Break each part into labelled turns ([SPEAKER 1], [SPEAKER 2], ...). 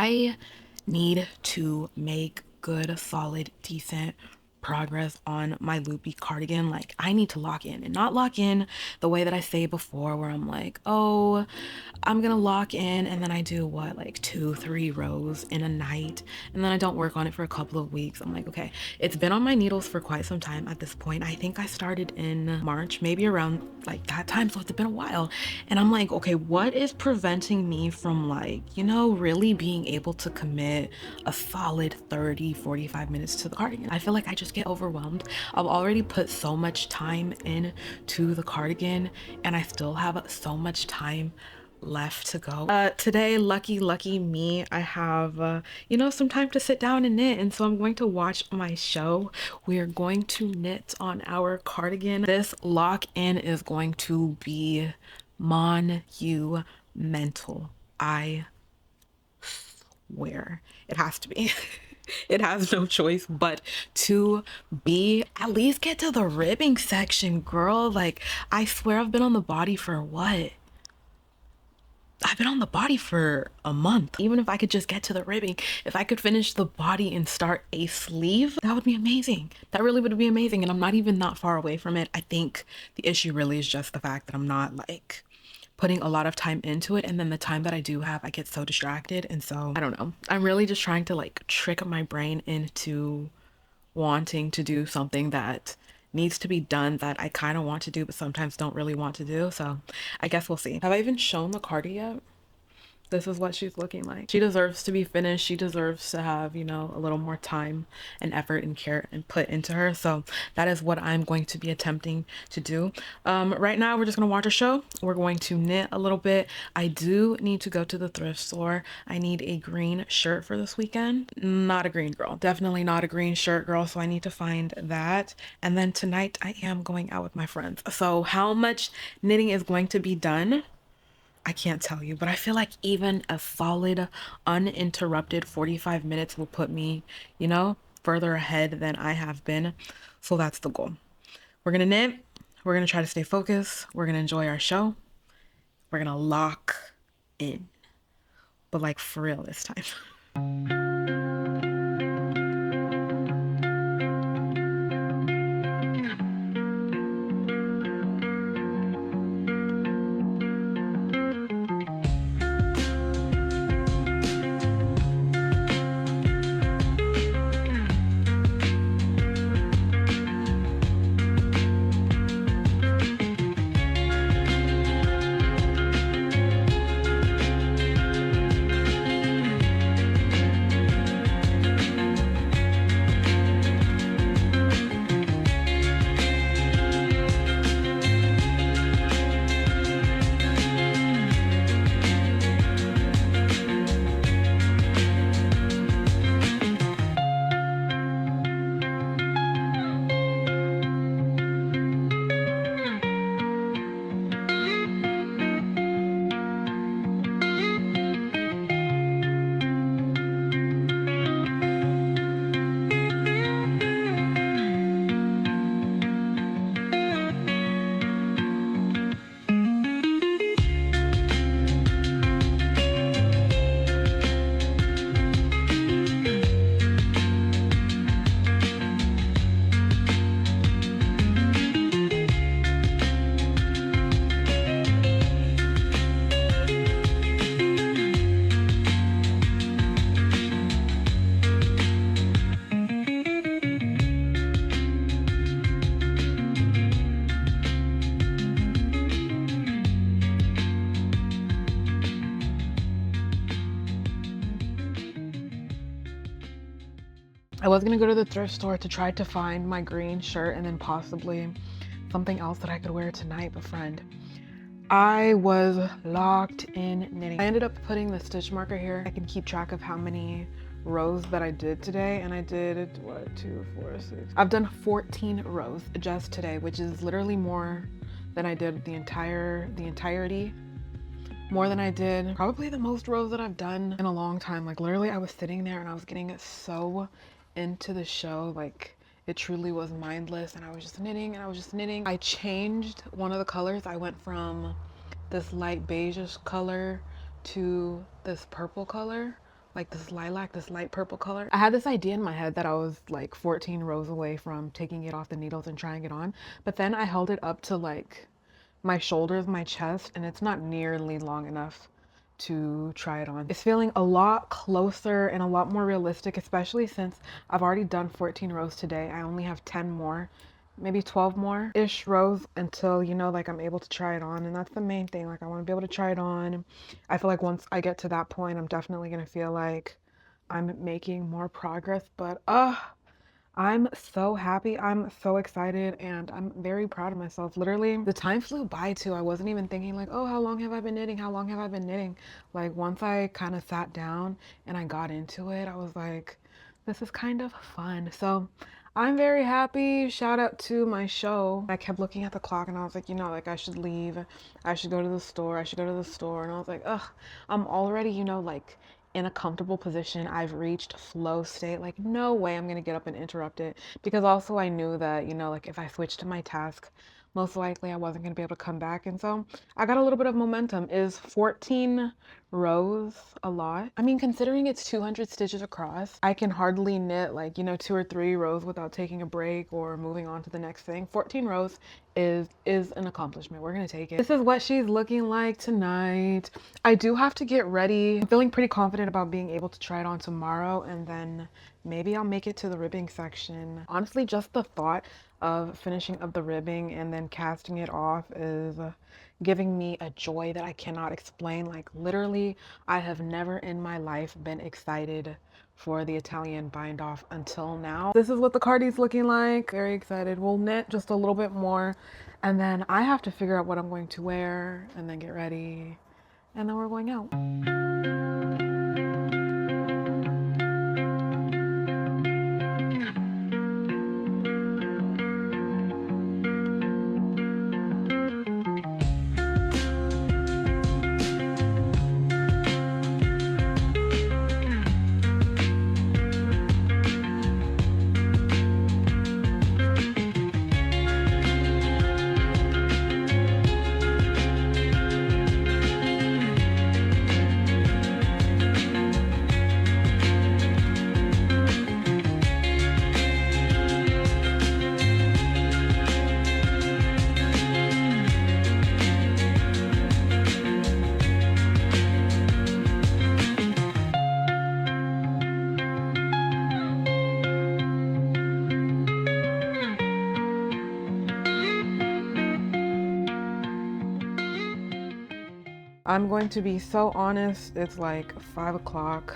[SPEAKER 1] I need to make good, solid, decent progress on my loopy cardigan. Like, I need to lock in, and not lock in the way that I say before, where I'm like, oh, I'm gonna lock in, and then I do what, like 2-3 rows in a night, and then I don't work on it for a couple of weeks. I'm like, okay, it's been on my needles for quite some time at this point. I think I started in March, maybe around like that time, so it's been a while. And I'm like, okay, what is preventing me from, like, you know, really being able to commit a solid 30-45 minutes to the cardigan? I feel like I just get overwhelmed. I've already put so much time into the cardigan, and I still have so much time left to go. Today, lucky me, I have you know, some time to sit down and knit, and so I'm going to watch my show. We are going to knit on our cardigan. This lock-in is going to be monumental. I swear it has to be. It has no choice but to be. At least get to the ribbing section, girl. Like, I swear I've been on the body for what? I've been on the body for a month. Even if I could just get to the ribbing, if I could finish the body and start a sleeve, that would be amazing. That really would be amazing. And I'm not even that far away from it. I think the issue really is just the fact that I'm not like putting a lot of time into it, and then the time that I do have, I get so distracted. And so I don't know, I'm really just trying to like trick my brain into wanting to do something that needs to be done, that I kind of want to do but sometimes don't really want to do. So I guess we'll see. Have I even shown the cardi yet? This is what she's looking like. She deserves to be finished. She deserves to have, you know, a little more time and effort and care and put into her. So that is what I'm going to be attempting to do. Right now, we're just gonna watch a show. We're going to knit a little bit. I do need to go to the thrift store. I need a green shirt for this weekend. Not a green girl. Definitely not a green shirt girl. So I need to find that. And then tonight I am going out with my friends. So how much knitting is going to be done, I can't tell you, but I feel like even a solid, uninterrupted 45 minutes will put me, you know, further ahead than I have been. So that's the goal. We're gonna knit. We're gonna try to stay focused. We're gonna enjoy our show. We're gonna lock in, but like for real this time. I was gonna go to the thrift store to try to find my green shirt and then possibly something else that I could wear tonight, but friend, I was locked in knitting. I ended up putting the stitch marker here. I can keep track of how many rows that I did today, and I did what, 2, 4, 6. I've done 14 rows just today, which is literally more than I did the entirety. More than I did probably the most rows that I've done in a long time. Like literally I was sitting there and I was getting so into the show, like it truly was mindless, and I was just knitting and I was just knitting. I changed one of the colors. I went from this light beigeish color to this purple color, like this lilac, this light purple color. I had this idea in my head that I was like 14 rows away from taking it off the needles and trying it on, but then I held it up to like my shoulders, my chest, and it's not nearly long enough to try it on. It's feeling a lot closer and a lot more realistic, especially since I've already done 14 rows today. I only have 10 more, maybe 12 more ish rows until, you know, like I'm able to try it on. And that's the main thing. Like I want to be able to try it on. I feel like once I get to that point, I'm definitely going to feel like I'm making more progress. But I'm so happy. I'm so excited and I'm very proud of myself. Literally, the time flew by too. I wasn't even thinking like, oh, how long have I been knitting? How long have I been knitting? Like once I kind of sat down and I got into it, I was like, this is kind of fun. So I'm very happy. Shout out to my show. I kept looking at the clock and I was like, you know, like I should leave. I should go to the store. I should go to the store. And I was like, ugh, I'm already, you know, like in a comfortable position. I've reached flow state. Like no way I'm gonna get up and interrupt it, because also I knew that, you know, like if I switched to my task, most likely I wasn't gonna be able to come back. And so I got a little bit of momentum. Is 14 rows a lot? I mean, considering it's 200 stitches across, I can hardly knit like, you know, 2 or 3 rows without taking a break or moving on to the next thing. 14 rows is an accomplishment. We're gonna take it. This is what she's looking like tonight. I do have to get ready. I'm feeling pretty confident about being able to try it on tomorrow, and then maybe I'll make it to the ribbing section. Honestly, just the thought of finishing up the ribbing and then casting it off is giving me a joy that I cannot explain. Like literally, I have never in my life been excited for the Italian bind off until now. This is what the cardi's looking like. Very excited. We'll knit just a little bit more and then I have to figure out what I'm going to wear and then get ready and then we're going out. I'm going to be so honest, it's like 5 o'clock.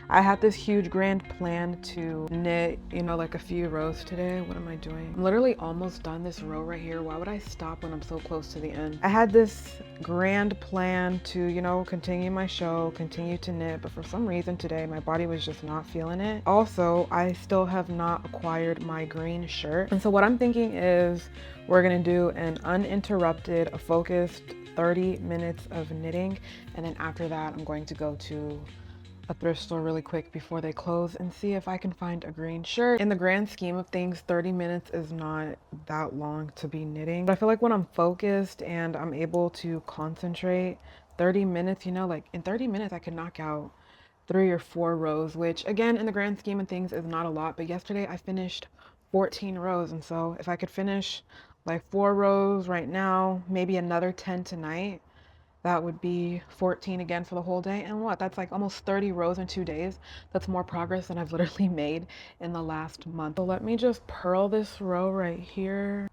[SPEAKER 1] I had this huge grand plan to knit, you know, like a few rows today. What am I doing? I'm literally almost done this row right here. Why would I stop when I'm so close to the end? I had this grand plan to, you know, continue my show, continue to knit, but for some reason today my body was just not feeling it. Also, I still have not acquired my green shirt. And so what I'm thinking is we're gonna do an uninterrupted, focused 30 minutes of knitting, and then after that I'm going to go to a thrift store really quick before they close and see if I can find a green shirt. In the grand scheme of things, 30 minutes is not that long to be knitting, but I feel like when I'm focused and I'm able to concentrate, 30 minutes, you know, like in 30 minutes I could knock out 3 or 4 rows, which again in the grand scheme of things is not a lot, but yesterday I finished 14 rows, and so if I could finish like 4 rows right now, maybe another 10 tonight, that would be 14 again for the whole day. And what? That's like almost 30 rows in 2 days. That's more progress than I've literally made in the last month. So let me just purl this row right here.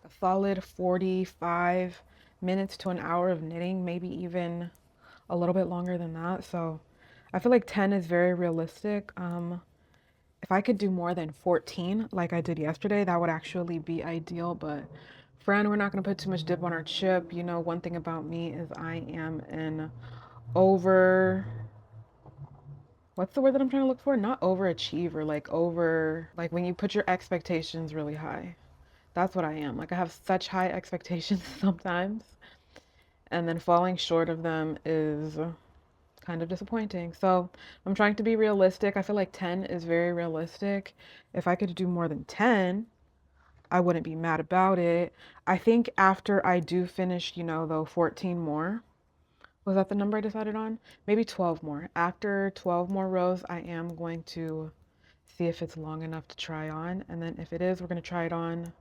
[SPEAKER 1] A solid 45 minutes to an hour of knitting, maybe even a little bit longer than that. So I feel like 10 is very realistic. If I could do more than 14 like I did yesterday, that would actually be ideal. But friend, we're not going to put too much dip on our chip. You know, one thing about me is I am an what's the word that I'm trying to look for? Not overachiever, like when you put your expectations really high. That's what I am. Like I have such high expectations sometimes, and then falling short of them is kind of disappointing. So I'm trying to be realistic. I feel like 10 is very realistic. If I could do more than 10, I wouldn't be mad about it. I think after I do finish, you know, though 14 more, Was that the number I decided on? Maybe 12 more. After 12 more rows, I am going to see if it's long enough to try on. And then if it is, we're going to try it on.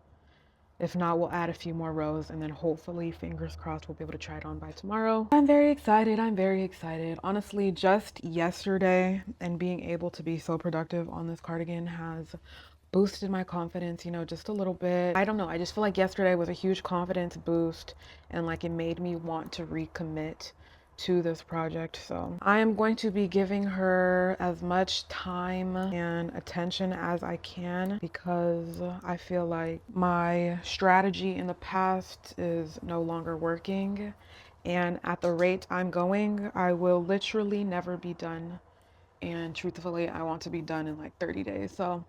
[SPEAKER 1] If not, we'll add a few more rows and then hopefully, fingers crossed, we'll be able to try it on by tomorrow. I'm very excited. I'm very excited. Honestly, just yesterday and being able to be so productive on this cardigan has boosted my confidence, you know, just a little bit. I don't know. I just feel like yesterday was a huge confidence boost and like it made me want to recommit to this project. So I am going to be giving her as much time and attention as I can because I feel like my strategy in the past is no longer working. And at the rate I'm going, I will literally never be done. And truthfully, I want to be done in like 30 days. So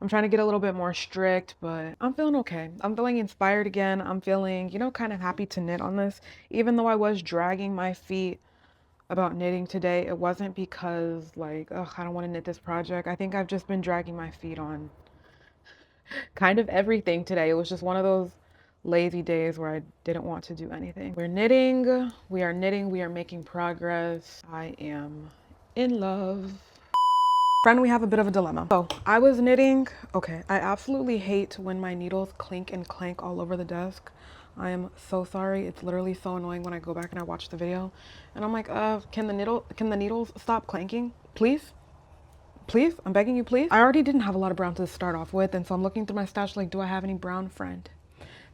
[SPEAKER 1] I'm trying to get a little bit more strict, but I'm feeling okay. I'm feeling inspired again. I'm feeling, you know, kind of happy to knit on this. Even though I was dragging my feet about knitting today, it wasn't because like, ugh, I don't want to knit this project. I think I've just been dragging my feet on kind of everything today. It was just one of those lazy days where I didn't want to do anything. We're knitting, we are making progress. I am in love. Friend, we have a bit of a dilemma. So I was knitting. Okay, I absolutely hate when my needles clink and clank all over the desk. I am so sorry. It's literally so annoying when I go back and I watch the video and I'm like, can the needles stop clanking? Please? Please? I'm begging you, please. I already didn't have a lot of brown to start off with, and so I'm looking through my stash like, do I have any brown, friend?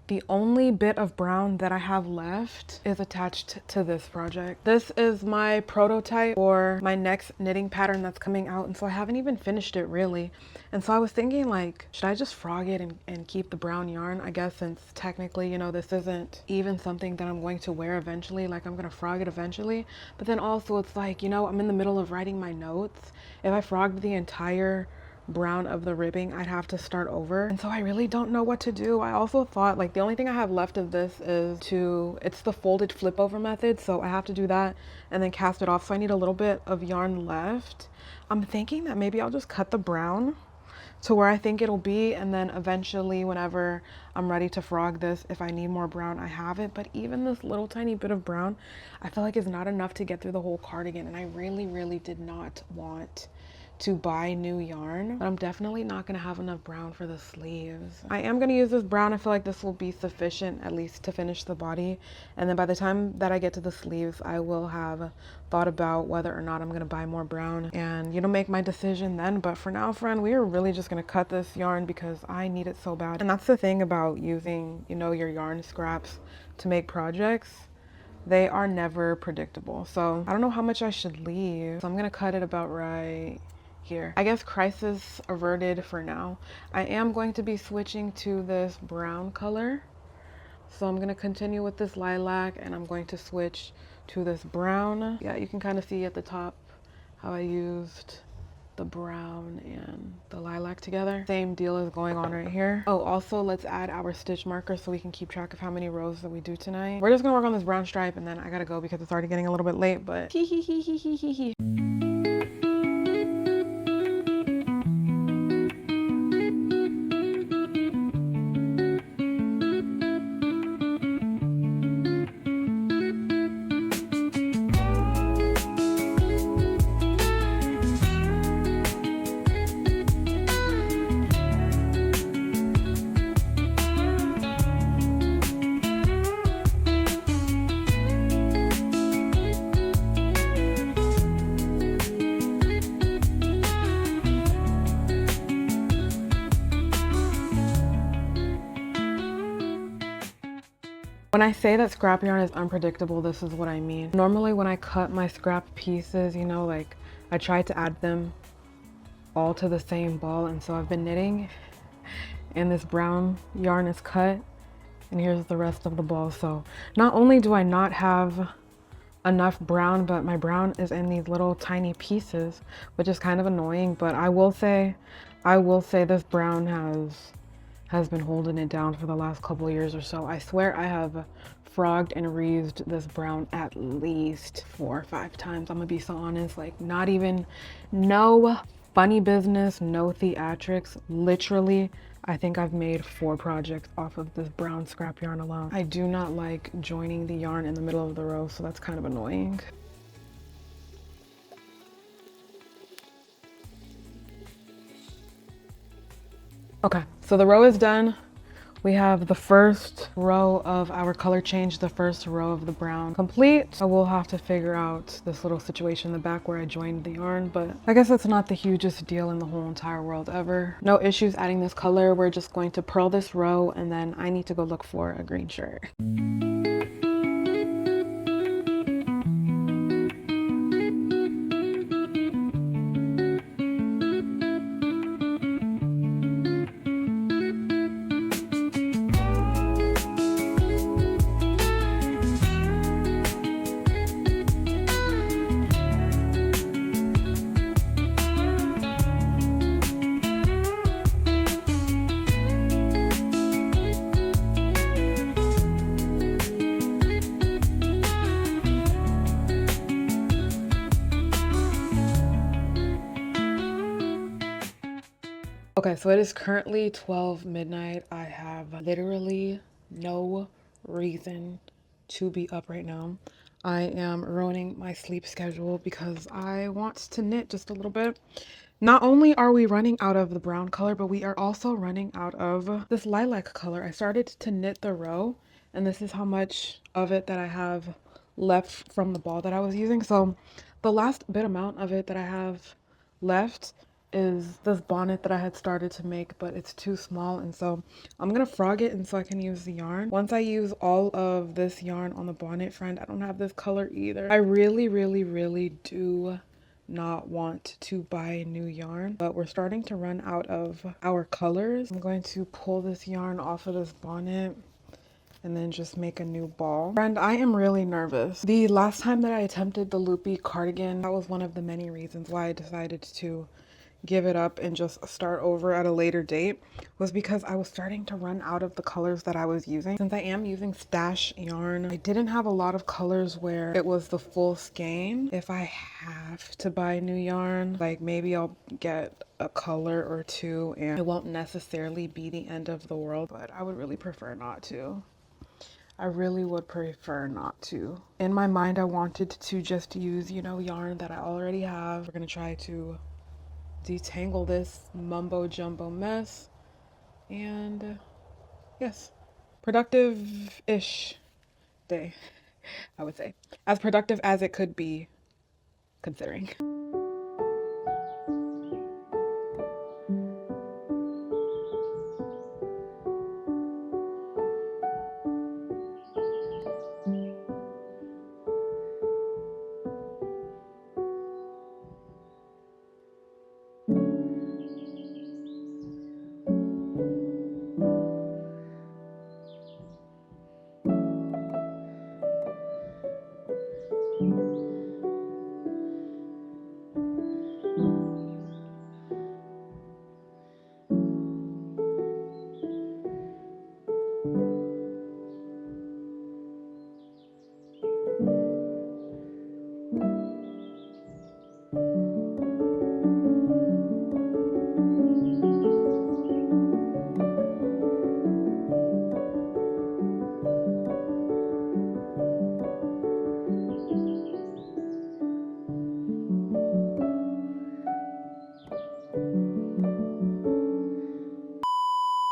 [SPEAKER 1] The only bit of brown that I have left is attached to this project. This is my prototype for my next knitting pattern that's coming out, and so I haven't even finished it really. And so I was thinking like, should I just frog it and keep the brown yarn? I guess since technically, you know, this isn't even something that I'm going to wear eventually, like I'm gonna frog it eventually. But then also it's like, you know, I'm in the middle of writing my notes. If I frogged the entire brown of the ribbing, I'd have to start over, and so I really don't know what to do. I also thought like the only thing I have left of this is it's the folded flip over method, so I have to do that and then cast it off, so I need a little bit of yarn left. I'm thinking that maybe I'll just cut the brown to where I think it'll be, and then eventually whenever I'm ready to frog this, if I need more brown, I have it. But even this little tiny bit of brown, I feel like is not enough to get through the whole cardigan, and I really did not want to buy new yarn, but I'm definitely not gonna have enough brown for the sleeves. I am gonna use this brown. I feel like this will be sufficient at least to finish the body, and then by the time that I get to the sleeves, I will have thought about whether or not I'm gonna buy more brown and, you know, make my decision then. But for now, friend, we are really just gonna cut this yarn because I need it so bad. And that's the thing about using, you know, your yarn scraps to make projects. They are never predictable. So I don't know how much I should leave, so I'm gonna cut it about right here. I guess crisis averted for now. I am going to be switching to this brown color. So I'm going to continue with this lilac and I'm going to switch to this brown. Yeah, you can kind of see at the top how I used the brown and the lilac together. Same deal is going on right here. Oh, also let's add our stitch marker so we can keep track of how many rows that we do tonight. We're just gonna work on this brown stripe and then I gotta go because it's already getting a little bit late, but hee hee hee hee hee hee hee. When I say that scrap yarn is unpredictable, this is what I mean. Normally when I cut my scrap pieces, you know, like I try to add them all to the same ball, and so I've been knitting and this brown yarn is cut and here's the rest of the ball. So not only do I not have enough brown, but my brown is in these little tiny pieces, which is kind of annoying. But I will say this brown has been holding it down for the last couple of years or so. I swear I have frogged and reused this brown at least 4 or 5 times. I'm gonna be so honest, like not even, no funny business, no theatrics, literally I think I've made 4 projects off of this brown scrap yarn alone. I do not like joining the yarn in the middle of the row, so that's kind of annoying. Okay, so the row is done. We have the first row of our color change, the first row of the brown complete. I will have to figure out this little situation in the back where I joined the yarn, but I guess it's not the hugest deal in the whole entire world ever. No issues adding this color. We're just going to purl this row and then I need to go look for a green shirt. Okay, so it is currently 12 midnight. I have literally no reason to be up right now. I am ruining my sleep schedule because I want to knit just a little bit. Not only are we running out of the brown color, but we are also running out of this lilac color. I started to knit the row, and this is how much of it that I have left from the ball that I was using. So the last bit amount of it that I have left is this bonnet that I had started to make, but it's too small, and so I'm gonna frog it and so I can use the yarn. Once I use all of this yarn on the bonnet, friend, I don't have this color either. I really do not want to buy new yarn, but we're starting to run out of our colors. I'm going to pull this yarn off of this bonnet and then just make a new ball. Friend, I am really nervous. The last time that I attempted the loopy cardigan, that was one of the many reasons why I decided to give it up and just start over at a later date, was because I was starting to run out of the colors that I was using. Since I am using stash yarn, I didn't have a lot of colors where it was the full skein. If I have to buy new yarn, like maybe I'll get a color or two and it won't necessarily be the end of the world, but I would really prefer not to. I really would prefer not to. In my mind, I wanted to just use, you know, yarn that I already have. We're gonna try to detangle this mumbo jumbo mess, and yes, productive-ish day, I would say. As productive as it could be, considering.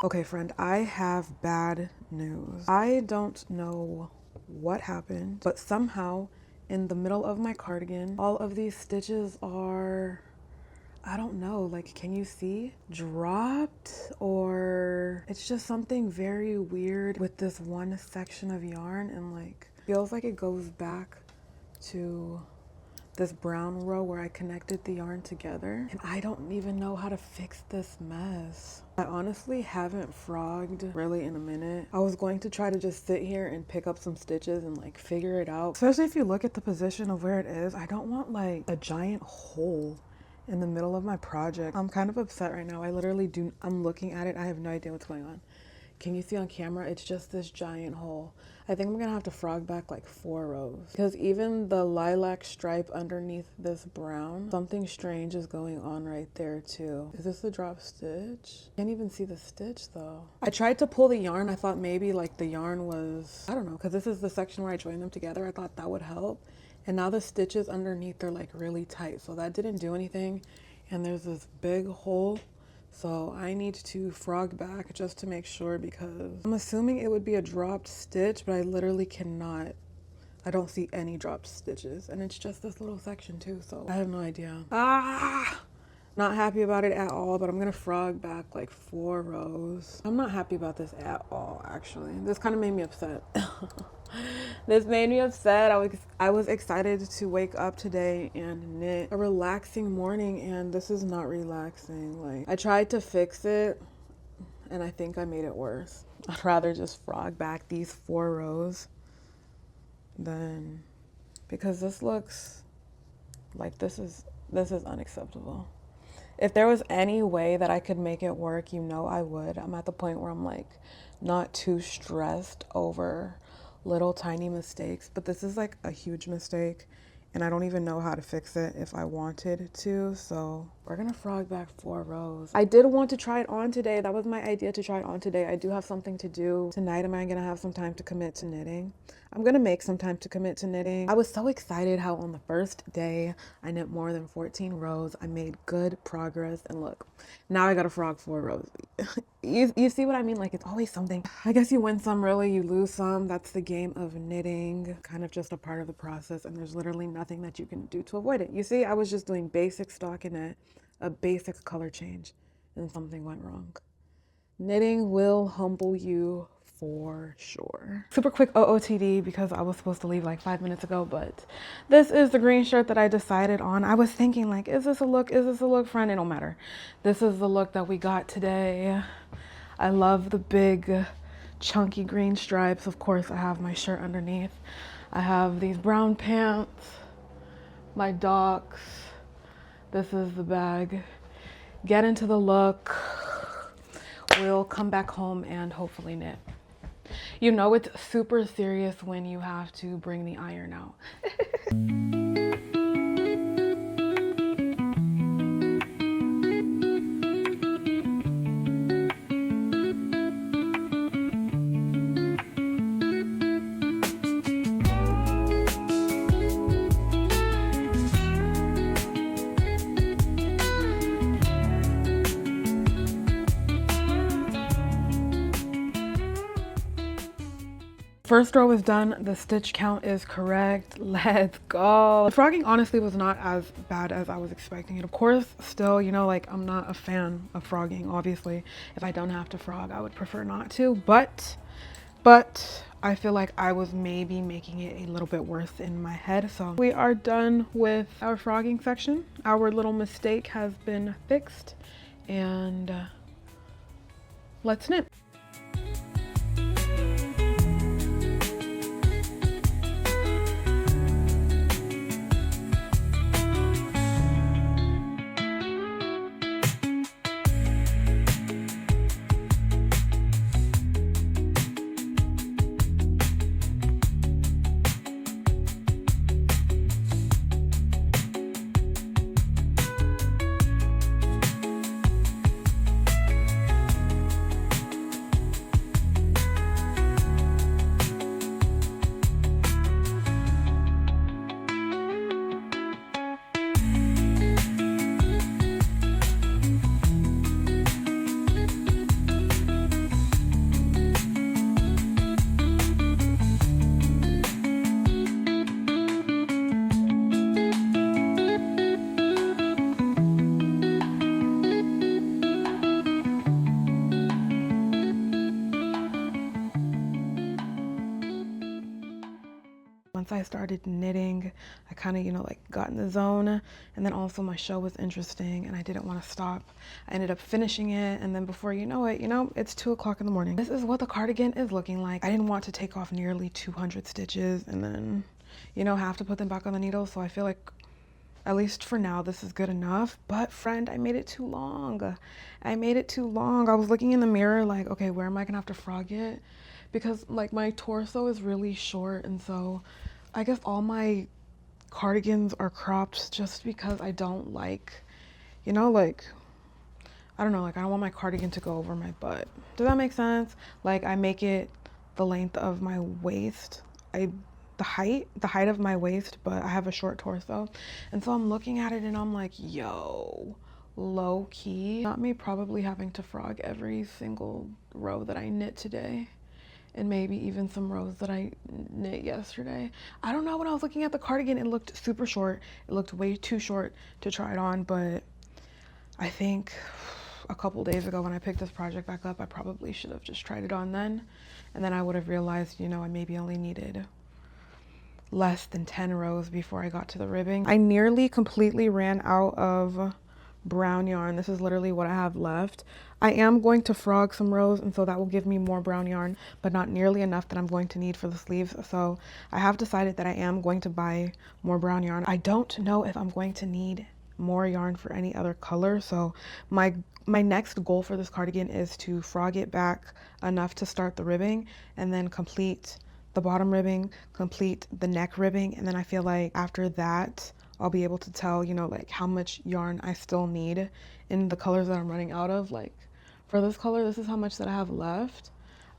[SPEAKER 1] Okay, friend, I have bad news. I don't know what happened, but somehow in the middle of my cardigan, all of these stitches are, I don't know, like, can you see? Dropped, or it's just something very weird with this one section of yarn, and like, feels like it goes back to this brown row where I connected the yarn together, and I don't even know how to fix this mess. I honestly haven't frogged really in a minute. I was going to try to just sit here and pick up some stitches and like figure it out, especially if you look at the position of where it is. I don't want like a giant hole in the middle of my project. I'm kind of upset right now. I literally I'm looking at it, I have no idea what's going on. Can you see on camera? It's just this giant hole.
[SPEAKER 2] I think I'm gonna have to frog back like 4 rows because even the lilac stripe underneath this brown, something strange is going on right there too. Is this a drop stitch? Can't even see the stitch though. I tried to pull the yarn. I thought maybe like the yarn was, I don't know, because this is the section where I joined them together. I thought that would help. And now the stitches underneath are like really tight, so that didn't do anything. And there's this big hole, so I need to frog back just to make sure, because I'm assuming it would be a dropped stitch, but I literally cannot, I don't see any dropped stitches, and it's just this little section too, so I have no idea. Not happy about it at all, but I'm gonna frog back like 4 rows. I'm not happy about this at all, actually. This kind of made me upset. This made me upset. I was excited to wake up today and knit a relaxing morning, and this is not relaxing. Like, I tried to fix it and I think I made it worse. I'd rather just frog back these 4 rows than, because this looks like this is unacceptable. If there was any way that I could make it work, you know I would. I'm at the point where I'm like not too stressed over little tiny mistakes, but this is like a huge mistake and I don't even know how to fix it if I wanted to. So we're gonna frog back 4 rows. I did want to try it on today. That was my idea, to try it on today. I do have something to do tonight. Am I gonna have some time to commit to knitting? I'm gonna make some time to commit to knitting. I was so excited how on the first day I knit more than 14 rows. I made good progress, and look, now I gotta frog 4 rows. You see what I mean? Like, it's always something. I guess you win some, really, you lose some. That's the game of knitting, kind of just a part of the process, and there's literally nothing that you can do to avoid it. You see, I was just doing basic stockinette, a basic color change, and something went wrong. Knitting will humble you for sure. Super quick OOTD because I was supposed to leave like 5 minutes ago, but this is the green shirt that I decided on. I was thinking like, is this a look? Is this a look, friend? It don't matter. This is the look that we got today. I love the big chunky green stripes. Of course, I have my shirt underneath. I have these brown pants, my docks. This is the bag. Get into the look. We'll come back home and hopefully knit. You know it's super serious when you have to bring the iron out. First row is done. The stitch count is correct. Let's go. The frogging honestly was not as bad as I was expecting it. Of course, still, you know, like, I'm not a fan of frogging. Obviously, if I don't have to frog, I would prefer not to. But I feel like I was maybe making it a little bit worse in my head. So we are done with our frogging section. Our little mistake has been fixed, and let's knit. Once I started knitting, I kind of, you know, like got in the zone, and then also my show was interesting and I didn't want to stop. I ended up finishing it, and then before you know it, it's 2 o'clock in the morning. This is what the cardigan is looking like. I didn't want to take off nearly 200 stitches and then, have to put them back on the needle. So I feel like, at least for now, this is good enough. But friend, I made it too long. I made it too long. I was looking in the mirror like, okay, where am I gonna have to frog it? because like my torso is really short, and so I guess all my cardigans are cropped just because I don't like, you know, like, I don't know, like I don't want my cardigan to go over my butt. Does that make sense? Like I make it the length of my waist. The height of my waist, but I have a short torso. And so I'm looking at it and I'm like, yo, low key. Not me probably having to frog every single row that I knit today. And maybe even some rows that I knit yesterday. I don't know, when I was looking at the cardigan, it looked super short. It looked way too short to try it on, but I think a couple days ago when I picked this project back up, I probably should have just tried it on then. And then I would have realized, you know, I maybe only needed less than 10 rows before I got to the ribbing. I nearly completely ran out of brown yarn. This is literally what I have left. I am going to frog some rows, and so that will give me more brown yarn, but not nearly enough that I'm going to need for the sleeves. So I have decided that I am going to buy more brown yarn. I don't know if I'm going to need more yarn for any other color. So my next goal for this cardigan is to frog it back enough to start the ribbing, and then complete the bottom ribbing, complete the neck ribbing, and then I feel like after that I'll be able to tell, you know, like how much yarn I still need in the colors that I'm running out of. Like for this color, this is how much that I have left.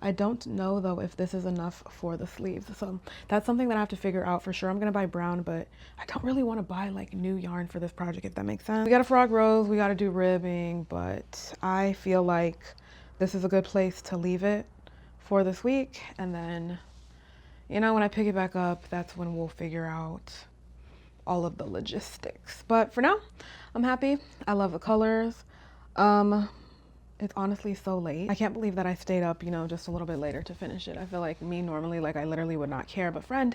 [SPEAKER 2] I don't know though if this is enough for the sleeves, so that's something that I have to figure out. For sure I'm gonna buy brown, but I don't really want to buy like new yarn for this project, if that makes sense. We gotta frog rows, we gotta do ribbing, but I feel like this is a good place to leave it for this week, and then, you know, when I pick it back up, that's when we'll figure out all of the logistics. But for now, I'm happy. I love the colors. It's honestly so late. I can't believe that I stayed up, you know, just a little bit later to finish it. I feel like me normally, like I literally would not care. But friend,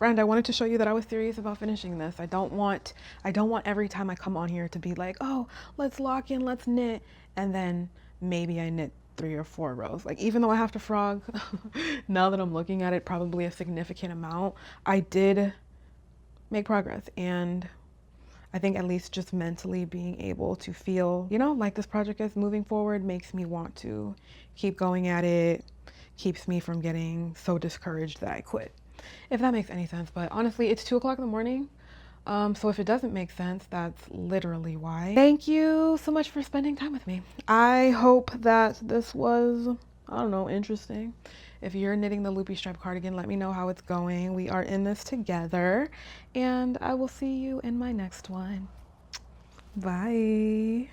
[SPEAKER 2] I wanted to show you that I was serious about finishing this. I don't want every time I come on here to be like, oh, let's lock in, let's knit, and then maybe I knit 3 or 4 rows. Like, even though I have to frog, now that I'm looking at it, probably a significant amount, I did make progress. And I think at least just mentally being able to feel, you know, like this project is moving forward makes me want to keep going at it, keeps me from getting so discouraged that I quit, if that makes any sense. But honestly, it's 2 o'clock in the morning. So if it doesn't make sense, that's literally why. Thank you so much for spending time with me. I hope that this was, I don't know, interesting. If you're knitting the loopy stripe cardigan, let me know how it's going. We are in this together, and I will see you in my next one. Bye.